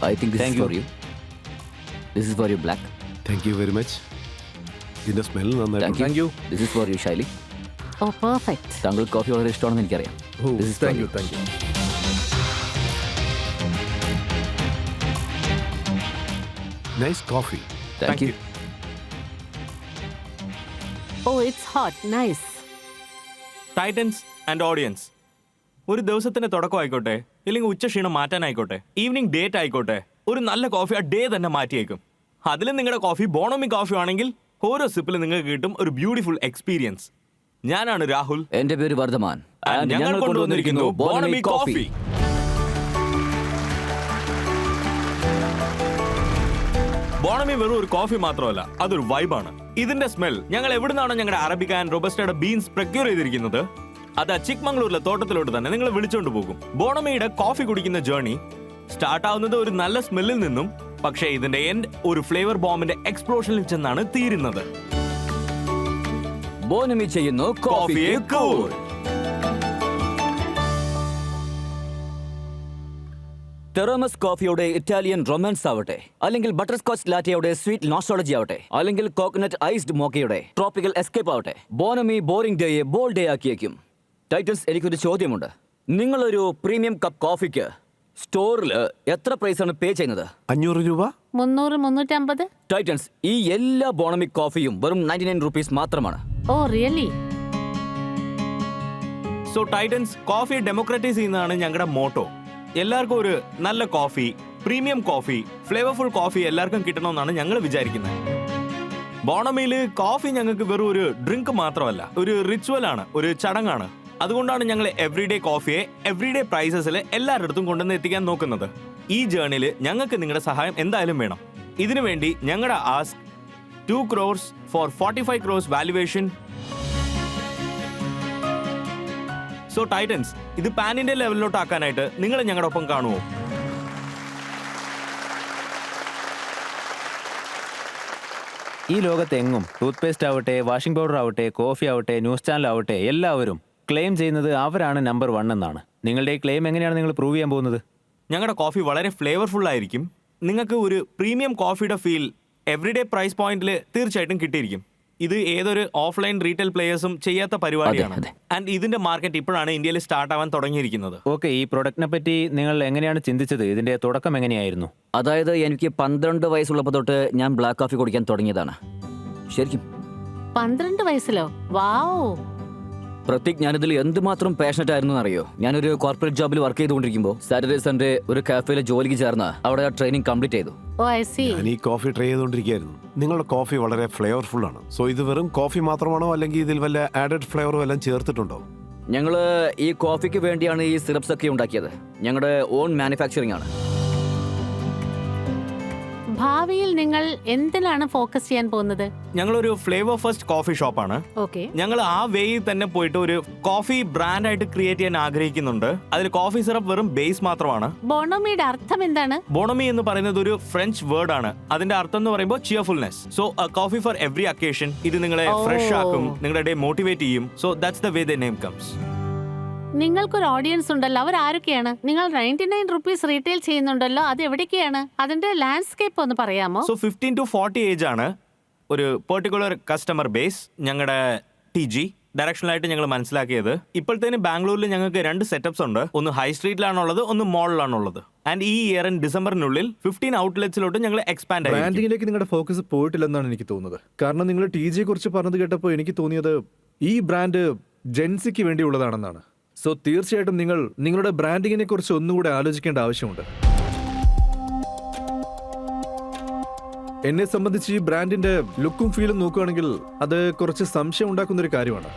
I think this is for you. This is for you, Black. Thank you very much. ഇതിന്റെ smell നന്നായിട്ട്. Thank you. This is for you, Shaili. Oh perfect. താങ്കൾ coffee വളരെ ഇഷ്ടമാണെന്ന് എനിക്കറിയാം. This is for you. Thank you. Nice coffee. Thank you. Oh it's hot. Nice. Titans and audience, ഒരു ദിവസത്തിന്റെ തുടക്കം ആയിക്കോട്ടെ, ഇല്ലെങ്കിൽ ഉച്ചക്ഷീണം മാറ്റാനായിക്കോട്ടെ, ഈവനിങ് ഡേറ്റ് ആയിക്കോട്ടെ, ഒരു നല്ല കോഫി ആ ഡേ തന്നെ മാറ്റിയേക്കും. അതിലും നിങ്ങളുടെ കോഫി ബോണമി കോഫി ആണെങ്കിൽ ഓരോ സിപ്പിലും നിങ്ങൾക്ക് കിട്ടും ഒരു ബ്യൂട്ടിഫുൾ എക്സ്പീരിയൻസ്. ഞാനാണ് രാഹുൽ. എന്റെ പേര് വർദ്ധമാൻ. ഞങ്ങൾ കൊണ്ടുവന്നിരിക്കുന്നു ബോണമി കോഫി. ബോണമി വെറും ഒരു കോഫി മാത്രമല്ല, അതൊരു വൈബാണ്. ഇതിന്റെ സ്മെൽ ഞങ്ങൾ എവിടുന്നാണോ ഞങ്ങളുടെ അറബിക്ക ആൻഡ് റോബസ്റ്റയുടെ ബീൻസ് പ്രൊക്യൂർ ചെയ്തിരിക്കുന്നത്, അത് ചിക്മംഗ്ലൂരിലെ തോട്ടത്തിലോട്ട് തന്നെ നിങ്ങൾ വിളിച്ചോണ്ട് പോകും. ബോണമിയുടെ കോഫി കുടിക്കുന്ന ജേർണി സ്റ്റാർട്ട് ആവുന്നത് ഒരു നല്ല സ്മെല്ലിൽ നിന്നും, പക്ഷേ ഇതിന്റെ എൻഡ് ഒരു ഫ്ലേവർ ബോംബിന്റെ എക്സ്പ്ലോഷനിൽ ചെന്നാണ് തീരുന്നത്. ബോണമി ചെയ്യുന്നു കോഫിയെ കൂൾ. തെറമസ് കോഫിയുടെ ഇറ്റാലിയൻ റൊമാൻസ് ആവട്ടെ, അല്ലെങ്കിൽ ബട്ടർ സ്കോച്ച് ലാറ്റയുടെ സ്വീറ്റ് നോസ്റ്റോളജി ആവട്ടെ, അല്ലെങ്കിൽ കോക്കനട്ട് ഐസ്ഡ് മോക്കയുടെ ട്രോപ്പിക്കൽ എസ്കേപ്പ് ആവട്ടെ, ബോണമി ബോറിംഗ് ഡേയെ ബോൾ ഡേ ആക്കിയേക്കും. ടൈറ്റൻസ്, എനിക്കൊരു ചോദ്യമുണ്ട്. നിങ്ങളൊരു പ്രീമിയം കപ്പ് കോഫിക്ക് സ്റ്റോറിൽ എത്ര പ്രൈസാണ് പേ ചെയ്യുന്നത്? 500 രൂപ. 300, 350. ടൈറ്റൻസ്, ഈ എല്ലാ ബോണമി കോഫിയും വെറും 99 റുപ്പീസ് മാത്രമാണ്. Oh really? So Titans, coffee democratize ചെയ്യുന്നതാണ് ഞങ്ങളുടെ മോട്ടോ. എല്ലാവർക്കും ഒരു നല്ല coffee, premium coffee, flavourful coffee എല്ലാവർക്കും കിട്ടണമെന്നാണ് ഞങ്ങൾ വിചാരിക്കുന്നത്. ബോണമിയിൽ കോഫി ഞങ്ങൾക്ക് വെറും ഒരു ഡ്രിങ്ക് മാത്രമല്ല, ഒരു റിച്വൽ ആണ്, ഒരു ചടങ്ങാണ്. അതുകൊണ്ടാണ് ഞങ്ങൾ എവറിഡേ കോഫിയെ എവറിഡേ പ്രൈസസിൽ എല്ലാവരുടെ അടുത്തും കൊണ്ടുവന്ന് എത്തിക്കാൻ നോക്കുന്നത്. ഈ ജേർണിയിൽ ഞങ്ങൾക്ക് നിങ്ങളുടെ സഹായം എന്തായാലും വേണം. ഇതിനു വേണ്ടി ഞങ്ങളുടെ ask 2 crores for 45 crores valuation. So Titans, ഇത് പാൻ ഇന്ത്യ ലെവലിലോട്ട് ആക്കാനായിട്ട് നിങ്ങൾ ഞങ്ങളുടെ ഒപ്പം കാണുമോ? ഈ ലോകത്തെങ്ങും ടൂത്ത് പേസ്റ്റ് ആവട്ടെ, വാഷിംഗ് പൗഡർ ആവട്ടെ, കോഫി ആവട്ടെ, ന്യൂസ് ചാനൽ ആവട്ടെ, എല്ലാവരും ക്ലെയിം ചെയ്യുന്നത് അവരാണ് നമ്പർ 1 എന്നാണ്. നിങ്ങളുടെ ഈ ക്ലെയിം എങ്ങനെയാണ് നിങ്ങൾ പ്രൂവ് ചെയ്യാൻ പോകുന്നത്? ഞങ്ങളുടെ കോഫി വളരെ ഫ്ലേവർഫുൾ ആയിരിക്കും. നിങ്ങൾക്ക് ഒരു പ്രീമിയം കോഫിയുടെ ഫീൽ എവറിഡേ പ്രൈസ് പോയിന്റിൽ തീർച്ചയായിട്ടും കിട്ടിയിരിക്കും. ഇത് ഏതൊരു ഓഫ്ലൈൻ റീറ്റെയിൽ പ്ലേയേഴ്സും ചെയ്യാത്ത പരിപാടിയാണ്. ആൻഡ് ഇതിന്റെ മാർക്കറ്റ് ഇപ്പോഴാണ് ഇന്ത്യയിൽ സ്റ്റാർട്ട് ആവാൻ തുടങ്ങിയിരിക്കുന്നത്. ഓക്കെ, ഈ പ്രൊഡക്റ്റിനെ പറ്റി നിങ്ങൾ എങ്ങനെയാണ് ചിന്തിച്ചത്? ഇതിന്റെ തുടക്കം എങ്ങനെയായിരുന്നു? അതായത് എനിക്ക് 12 വയസ്സുള്ളപ്പോൾ തൊട്ട് ഞാൻ ബ്ലാക്ക് കോഫി കുടിക്കാൻ തുടങ്ങിയതാണ്. ശരിക്കും 12 വയസ്സിലോ? വാവ്. പ്രത്യേക ഞാനിതിൽ എന്തുമാത്രം പാഷനറ്റ് ആയിരുന്നു അറിയോ? ഞാനൊരു കോർപ്പറേറ്റ് ജോബിൽ വർക്ക് ചെയ്തുകൊണ്ടിരിക്കുമ്പോൾ സാറ്റർഡേ സൺഡേ ഒരു കാഫേയിൽ ജോലിക്ക് ചേർന്ന് അവിടെ ട്രെയിനിങ് കംപ്ലീറ്റ് ചെയ്തു. ഓ ഐ സീ. ഞാൻ ഈ കോഫി ട്രൈ ചെയ്തുകൊണ്ടിരിക്കുകയായിരുന്നു. നിങ്ങളുടെ കോഫി വളരെ ഫ്ലേവർഫുൾ ആണ്. സോ ഇത് വെറും കോഫി മാത്രമാണോ, അല്ലെങ്കിൽ ഇതിൽ വല്ല ആഡഡ് ഫ്ലേവറും എല്ലാം ചേർത്തിട്ടുണ്ടോ? ഞങ്ങൾ ഈ കോഫിക്ക് വേണ്ടിയാണ് ഈ സിറപ്സ് ഒക്കെ ഉണ്ടാക്കിയത്. ഞങ്ങളുടെ ഓൺ മാനുഫാക്ചറിംഗ് ആണ്. ഭാവിയിൽ നിങ്ങൾ എന്തിലാണ് ഫോക്കസ് ചെയ്യാൻ പോകുന്നത്? ഞങ്ങളൊരു ഫ്ലേവർ ഫസ്റ്റ് കോഫി ഷോപ്പാണ്. ഓക്കെ. ഞങ്ങൾ ആ വേയിൽ തന്നെ പോയിട്ട് ഒരു കോഫി ബ്രാൻഡ് ആയിട്ട് ക്രിയേറ്റ് ചെയ്യാൻ ആഗ്രഹിക്കുന്നുണ്ട്. അതിൽ കോഫി സിറപ്പ് വെറും ബേസ് മാത്രമാണ്. ബോണമിയുടെ അർത്ഥം എന്താണ്? ബോണമി എന്ന് പറയുന്നത് ഒരു ഫ്രഞ്ച് വേർഡ് ആണ്. അതിന്റെ അർത്ഥം എന്ന് പറയുമ്പോൾ cheerfulness. So coffee for every അക്കേഷൻ. ഇത് നിങ്ങളെ ഫ്രഷ് ആക്കും, നിങ്ങളുടെ ഡേ മോട്ടിവേറ്റ് ചെയ്യും. So that's the way the name comes. നിങ്ങൾക്കൊരു ഓഡിയൻസ് ഉണ്ടല്ലോ, അവർ ആരൊക്കെയാണ്? നിങ്ങൾ 99 റുപ്പീസ് റീറ്റെയിൽ ചെയ്യുന്നുണ്ടല്ലോ, അത് എവിടേക്കാണ്? അതിന്റെ ലാൻഡ്സ്കേപ്പ് ഒന്ന് പറയാമോ? സോ 15 to 40 ഏജ് ആണ് ഒരു പെർട്ടിക്കുലർ കസ്റ്റമർ ബേസ്. ഞങ്ങളുടെ TG ഡയറക്ഷനിലായിട്ട് ഞങ്ങൾ മനസ്സിലാക്കിയത്. ഇപ്പോഴത്തേന് ബാംഗ്ലൂരിൽ ഞങ്ങൾക്ക് 2 സെറ്റപ്സ് ഉണ്ട്. ഒന്ന് ഹൈ സ്ട്രീറ്റിലാണുള്ളത്, ഒന്ന് മോളിലാണുള്ളത്. ആൻഡ് ഈ ഇയർ ഡിസംബറിനുള്ളിൽ 15 ഔട്ട്ലെറ്റ്സിലോട്ട് ഞങ്ങൾ എക്സ്പാൻഡ് ആയി. ബ്രാൻഡിങ്ങിലേക്ക് നിങ്ങളുടെ ഫോക്കസ് പോയിട്ടില്ലെന്നാണ് എനിക്ക് തോന്നുന്നത്. കാരണം നിങ്ങൾ TG കുറിച്ച് പറഞ്ഞത് കേട്ടപ്പോൾ എനിക്ക് തോന്നിയത് ഈ ബ്രാൻഡ് ജെൻസിക്ക് വേണ്ടിയുള്ളതാണെന്നാണ്. സോ തീർച്ചയായിട്ടും നിങ്ങൾ നിങ്ങളുടെ ബ്രാൻഡിങ്ങിനെ കുറിച്ച് ഒന്നുകൂടെ ആലോചിക്കേണ്ട ആവശ്യമുണ്ട്. എന്നെ സംബന്ധിച്ച് ഈ ബ്രാൻഡിന്റെ ലുക്കും ഫീലും നോക്കുകയാണെങ്കിൽ അത് കുറച്ച് സംശയം ഉണ്ടാക്കുന്ന ഒരു കാര്യമാണ്.